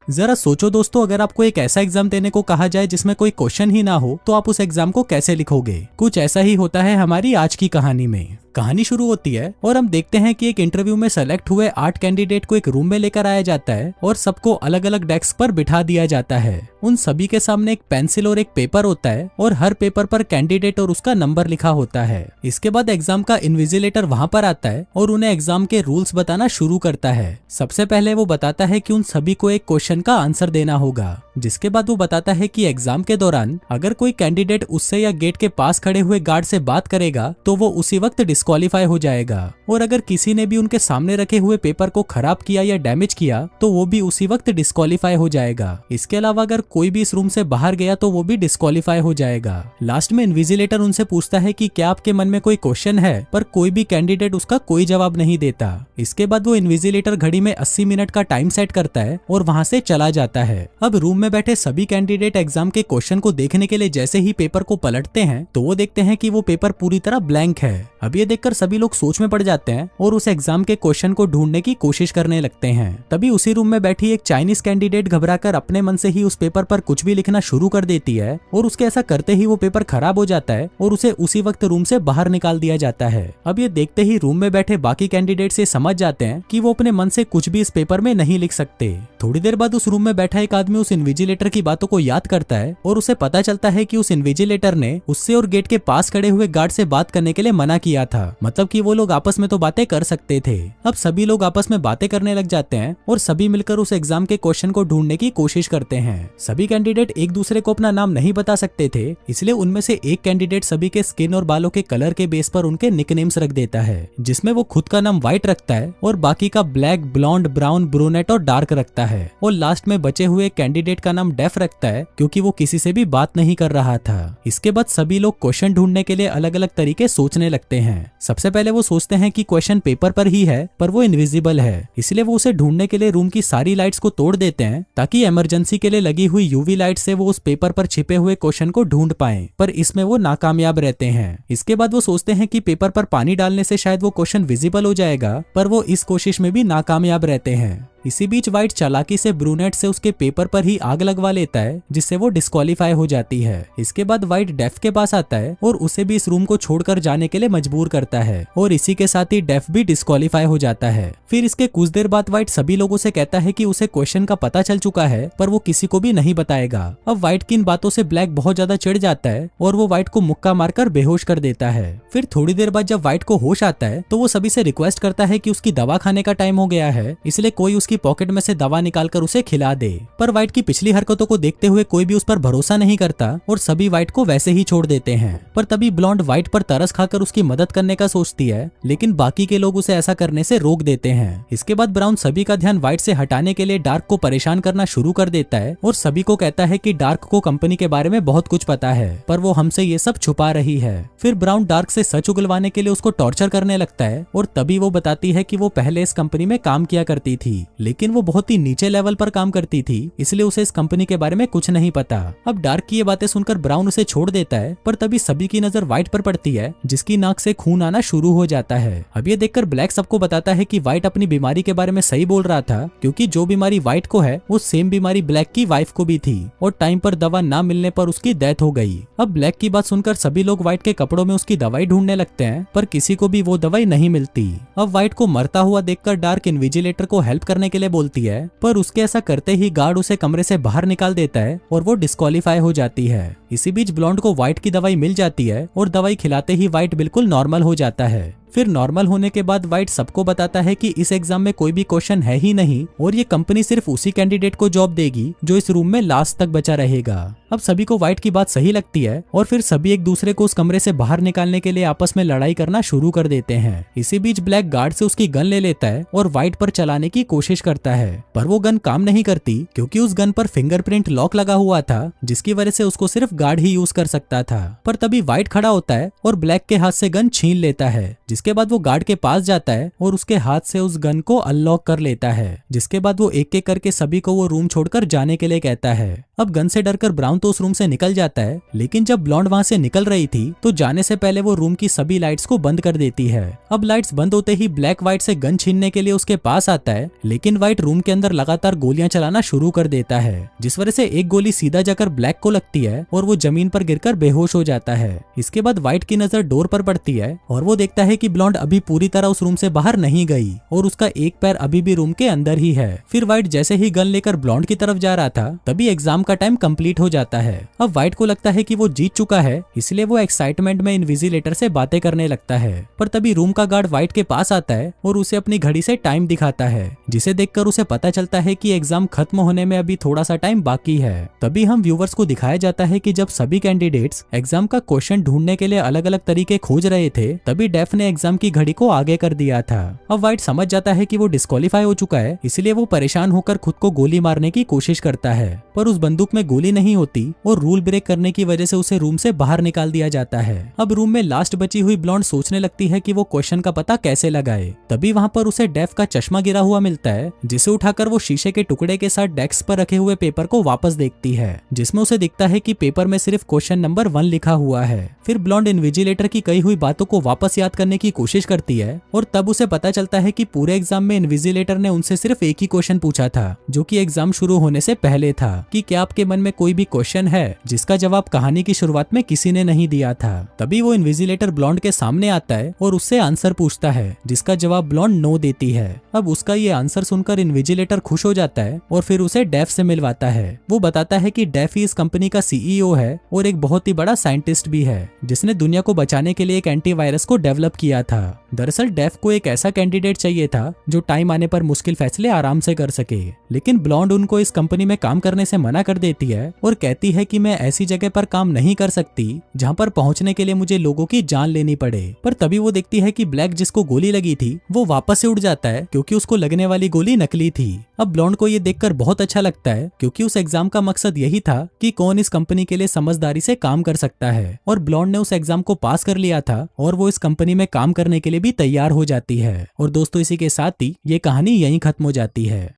जरा सोचो दोस्तों, अगर आपको एक ऐसा एग्जाम देने को कहा जाए जिसमें कोई क्वेश्चन ही ना हो तो आप उस एग्जाम को कैसे लिखोगे। कुछ ऐसा ही होता है हमारी आज की कहानी में। कहानी शुरू होती है और हम देखते हैं कि एक इंटरव्यू में सेलेक्ट हुए 8 कैंडिडेट को एक रूम में लेकर आया जाता है और सबको अलग अलग डेस्क पर बिठा दिया जाता है। उन सभी के सामने एक पेंसिल और एक पेपर होता है और हर पेपर पर कैंडिडेट और उसका नंबर लिखा होता है। इसके बाद एग्जाम का इन्विजिलेटर वहां पर आता है और उन्हें एग्जाम के रूल्स बताना शुरू करता है। सबसे पहले वो बताता है कि उन सभी को एक क्वेश्चन का आंसर देना होगा, जिसके बाद वो बताता है कि एग्जाम के दौरान अगर कोई कैंडिडेट उससे या गेट के पास खड़े हुए गार्ड से बात करेगा तो वो उसी वक्त डिस्क्वालीफाई हो जाएगा, और अगर किसी ने भी उनके सामने रखे हुए पेपर को खराब किया या डैमेज किया तो वो भी उसी वक्त डिस्क्वालीफाई हो जाएगा। इसके अलावा अगर कोई भी इस रूम से बाहर गया तो वो भी डिस्क्वालीफाई हो जाएगा। लास्ट में इन्विजिलेटर उनसे पूछता है कि क्या आपके मन में कोई क्वेश्चन है, पर कोई भी कैंडिडेट उसका कोई जवाब नहीं देता। इसके बाद वो इन्विजिलेटर घड़ी में 80 मिनट का टाइम सेट करता है और वहां से चला जाता है। अब रूम में बैठे सभी कैंडिडेट एग्जाम के क्वेश्चन को देखने के लिए जैसे ही पेपर को पलटते हैं तो वो देखते हैं कि वो पेपर पूरी तरह ब्लैंक है। अब ये देखकर सभी लोग सोच में पड़ जाते हैं और उस एग्जाम के क्वेश्चन को ढूंढने की कोशिश करने लगते हैं। तभी उसी रूम में बैठी एक चाइनीज कैंडिडेट घबराकर अपने मन से ही उस पेपर पर कुछ भी लिखना शुरू कर देती है और उसके ऐसा करते ही वो पेपर खराब हो जाता है और उसे उसी वक्त रूम से बाहर निकाल दिया जाता है। अब ये देखते ही रूम में बैठे बाकी कैंडिडेट से समझ जाते हैं कि वो अपने मन से कुछ भी इस पेपर में नहीं लिख सकते। थोड़ी देर बाद उस रूम में बैठा एक आदमी उस इन्विजिलेटर की बातों को याद करता है और उसे पता चलता है कि उस इन्विजिलेटर ने उससे और गेट के पास खड़े हुए गार्ड से बात करने के लिए मना किया था, मतलब कि वो लोग आपस में तो बातें कर सकते थे। अब सभी लोग आपस में बातें करने लग जाते हैं और सभी मिलकर उस एग्जाम के क्वेश्चन को ढूंढने की कोशिश करते हैं। सभी कैंडिडेट एक दूसरे को अपना नाम नहीं बता सकते थे, इसलिए उनमें से एक कैंडिडेट सभी के स्किन और बालों के कलर के बेस पर उनके निकनेम्स रख देता है, जिसमें वो खुद का नाम व्हाइट रखता है और बाकी का ब्लैक, ब्लॉन्ड, ब्राउन, ब्रूनेट और डार्क रखता है, और लास्ट में बचे हुए कैंडिडेट का नाम डेफ रखता है क्योंकि वो किसी से भी बात नहीं कर रहा था। इसके बाद सभी लोग क्वेश्चन ढूंढने के लिए अलग अलग तरीके सोचने लगते हैं। सबसे पहले वो सोचते हैं कि क्वेश्चन पेपर पर ही है पर वो इनविजिबल है, इसलिए वो उसे ढूंढने के लिए रूम की सारी लाइट्स को तोड़ देते हैं ताकि इमरजेंसी के लिए लगी हुई यूवी लाइट से वो उस पेपर पर छिपे हुए क्वेश्चन को ढूंढ पाएं, पर इसमें वो नाकामयाब रहते हैं। इसके बाद वो सोचते हैं कि पेपर पर पानी डालने से शायद वो क्वेश्चन विजिबल हो जाएगा, पर वो इस कोशिश में भी नाकामयाब रहते हैं। इसी बीच व्हाइट चालाकी से ब्रूनेट से उसके पेपर पर ही आग लगवा लेता है, जिससे वो डिस्क्वालीफाई हो जाती है। इसके बाद व्हाइट डेफ के पास आता है और उसे भी इस रूम को छोड़कर जाने के लिए मजबूर करता है, और इसी के साथ ही डेफ भी डिस्क्वालीफाई हो जाता है। फिर इसके कुछ देर बाद व्हाइट सभी लोगों से कहता है कि उसे क्वेश्चन का पता चल चुका है, पर वो किसी को भी नहीं बताएगा। अब व्हाइट की इन बातों से ब्लैक बहुत ज्यादा चिढ़ जाता है और वो व्हाइट को मुक्का मारकर बेहोश कर देता है। फिर थोड़ी देर बाद जब व्हाइट को होश आता है तो वो सभी से रिक्वेस्ट करता है कि उसकी दवा खाने का टाइम हो गया है, इसलिए कोई उसकी पॉकेट में से दवा निकालकर उसे खिला दे। पर व्हाइट की पिछली हरकतों को देखते हुए कोई भी उस पर भरोसा नहीं करता और सभी व्हाइट को वैसे ही छोड़ देते हैं। पर तभी ब्लॉन्ड व्हाइट पर तरस खाकर उसकी मदद करने का सोचती है, लेकिन बाकी के लोग उसे ऐसा करने से रोक देते हैं। इसके बाद ब्राउन सभी का ध्यान व्हाइट से हटाने के लिए डार्क को परेशान करना शुरू कर देता है और सभी को कहता है कि डार्क को कंपनी के बारे में बहुत कुछ पता है, पर वो हमसे ये सब छुपा रही है। फिर ब्राउन डार्क से सच उगलवाने के लिए उसको टॉर्चर करने लगता है और तभी वो बताती है कि वो पहले इस कंपनी में काम किया करती थी, लेकिन वो बहुत ही नीचे लेवल पर काम करती थी, इसलिए उसे इस कंपनी के बारे में कुछ नहीं पता। अब डार्क की ये बातें सुनकर ब्राउन उसे छोड़ देता है, पर तभी सभी की नजर व्हाइट पर पड़ती है, जिसकी नाक से खून आना शुरू हो जाता है। अब ये देखकर ब्लैक सबको बताता है कि व्हाइट अपनी बीमारी के बारे में सही बोल रहा था, क्योंकि जो बीमारी व्हाइट को है वो सेम बीमारी ब्लैक की वाइफ को भी थी और टाइम पर दवा ना मिलने पर उसकी डेथ हो गई। अब ब्लैक की बात सुनकर सभी लोग व्हाइट के कपड़ों में उसकी दवाई ढूंढने लगते हैं, पर किसी को भी वो दवाई नहीं मिलती। अब व्हाइट को मरता हुआ देखकर डार्क इन्विजिलेटर को हेल्प करने के लिए बोलती है, पर उसके ऐसा करते ही गार्ड उसे कमरे से बाहर निकाल देता है और वो डिस्क्वालीफाई हो जाती है। इसी बीच ब्लॉन्ड को व्हाइट की दवाई मिल जाती है और दवाई खिलाते ही व्हाइट बिल्कुल नॉर्मल हो जाता है। फिर नॉर्मल होने के बाद व्हाइट सबको बताता है कि इस एग्जाम में कोई भी क्वेश्चन है ही नहीं और ये कंपनी सिर्फ उसी कैंडिडेट को जॉब देगी जो इस रूम में लास्ट तक बचा रहेगा। अब सभी को व्हाइट की बात सही लगती है और फिर सभी एक दूसरे को उस कमरे से बाहर निकालने के लिए आपस में लड़ाई करना शुरू कर देते हैं। इसी बीच ब्लैक गार्ड से उसकी गन ले लेता है और व्हाइट पर चलाने की कोशिश करता है, पर वो गन काम नहीं करती क्योंकि उस गन पर फिंगरप्रिंट लॉक लगा हुआ था, जिसकी वजह से उसको सिर्फ गार्ड ही यूज कर सकता था। पर तभी व्हाइट खड़ा होता है और ब्लैक के हाथ से गन छीन लेता है, जिसके बाद वो गार्ड के पास जाता है और उसके हाथ से उस गन को अनलॉक कर लेता है, जिसके बाद वो एक एक करके सभी को वो रूम छोड़कर जाने के लिए कहता है। अब गन से डरकर ब्राउन तो उस रूम से निकल जाता है, लेकिन जब ब्लॉन्ड वहां से निकल रही थी तो जाने से पहले वो रूम की सभी लाइट्स को बंद कर देती है। अब लाइट्स बंद होते ही ब्लैक व्हाइट से गन छीनने के लिए उसके पास आता है, लेकिन व्हाइट रूम के अंदर लगातार गोलियां चलाना शुरू कर देता है, जिस वजह से एक गोली सीधा जाकर ब्लैक को लगती है और वो जमीन पर गिरकर बेहोश हो जाता है। इसके बाद व्हाइट की नजर डोर पर पड़ती है और वो देखता है कि ब्लॉन्ड अभी पूरी तरह उस रूम से बाहर नहीं गई और उसका एक पैर अभी भी रूम के अंदर ही है। फिर व्हाइट जैसे ही गन लेकर ब्लॉन्ड की तरफ जा रहा था तभी एग्जाम का टाइम कंप्लीट हो जाता है। अब व्हाइट को लगता है कि वो जीत चुका है, इसलिए वो एक्साइटमेंट में इनविजिलेटर से बातें करने लगता है। पर तभी रूम का गार्ड व्हाइट के पास आता है और उसे अपनी घड़ी से टाइम दिखाता है, जिसे देखकर उसे पता चलता है कि एग्जाम खत्म होने में अभी थोड़ा सा टाइम बाकी है। तभी हम व्यूवर्स को दिखाया जाता है कि जब सभी कैंडिडेट्स एग्जाम का क्वेश्चन ढूंढने के लिए अलग अलग तरीके खोज रहे थे तभी डेफ ने एग्जाम की घड़ी को आगे कर दिया था। अब व्हाइट समझ जाता है कि वो डिस्क्वालीफाई हो चुका है, इसलिए वो परेशान होकर खुद को गोली मारने की कोशिश करता है, पर उस बंदूक में गोली नहीं होती और रूल ब्रेक करने की वजह से उसे रूम से बाहर निकाल दिया जाता है। अब रूम में लास्ट बची हुई ब्लॉन्ड सोचने लगती है कि वो क्वेश्चन का पता कैसे लगाए। तभी वहाँ पर उसे डेफ का चश्मा गिरा हुआ मिलता है, जिसे उठाकर वो शीशे के टुकड़े के साथ डेस्क पर रखे हुए पेपर को वापस देखती है, जिसमें उसे दिखता है कि पेपर में सिर्फ क्वेश्चन नंबर 1 लिखा हुआ है। फिर ब्लॉन्ड इन्विजिलेटर की कही हुई बातों को वापस याद करने की कोशिश करती है और तब उसे पता चलता है कि पूरे एग्जाम में इन्विजिलेटर ने उनसे सिर्फ एक ही क्वेश्चन पूछा था, जो कि एग्जाम शुरू होने से पहले था, कि क्या आपके मन में कोई भी क्वेश्चन है जिसका जवाब कहानी की शुरुआत में किसी ने नहीं दिया था। तभी वो इन्विजिलेटर ब्लॉन्ड के सामने आता है और उससे आंसर पूछता है, जिसका जवाब ब्लॉन्ड नो देती है। अब उसका ये आंसर सुनकर इन्विजिलेटर खुश हो जाता है और फिर उसे डेफ से मिलवाता है। वो बताता है कि डेफ ही इस कंपनी का सीईओ है और एक बहुत ही बड़ा साइंटिस्ट भी है, जिसने दुनिया को बचाने के लिए एक एंटीवायरस को डेवलप किया था। दरअसल डेफ को एक ऐसा कैंडिडेट चाहिए था जो टाइम आने पर मुश्किल फैसले आराम से कर सके, लेकिन ब्लॉन्ड उनको इस कंपनी में काम करने से मना कर देती है और कहती है कि मैं ऐसी जगह पर काम नहीं कर सकती जहां पर पहुंचने के लिए मुझे लोगों की जान लेनी पड़े। पर तभी वो देखती है कि ब्लैक जिसको गोली लगी थी वो वापस से उड़ जाता है, क्योंकि उसको लगने वाली गोली नकली थी। अब ब्लॉन्ड को ये देखकर बहुत अच्छा लगता है, क्योंकि उस एग्जाम का मकसद यही था कि कौन इस कंपनी के लिए समझदारी से काम कर सकता है, और ब्लॉन्ड ने उस एग्जाम को पास कर लिया था और वो इस कंपनी में काम करने के लिए भी तैयार हो जाती है। और दोस्तों, इसी के साथ ही ये कहानी यहीं खत्म हो जाती है।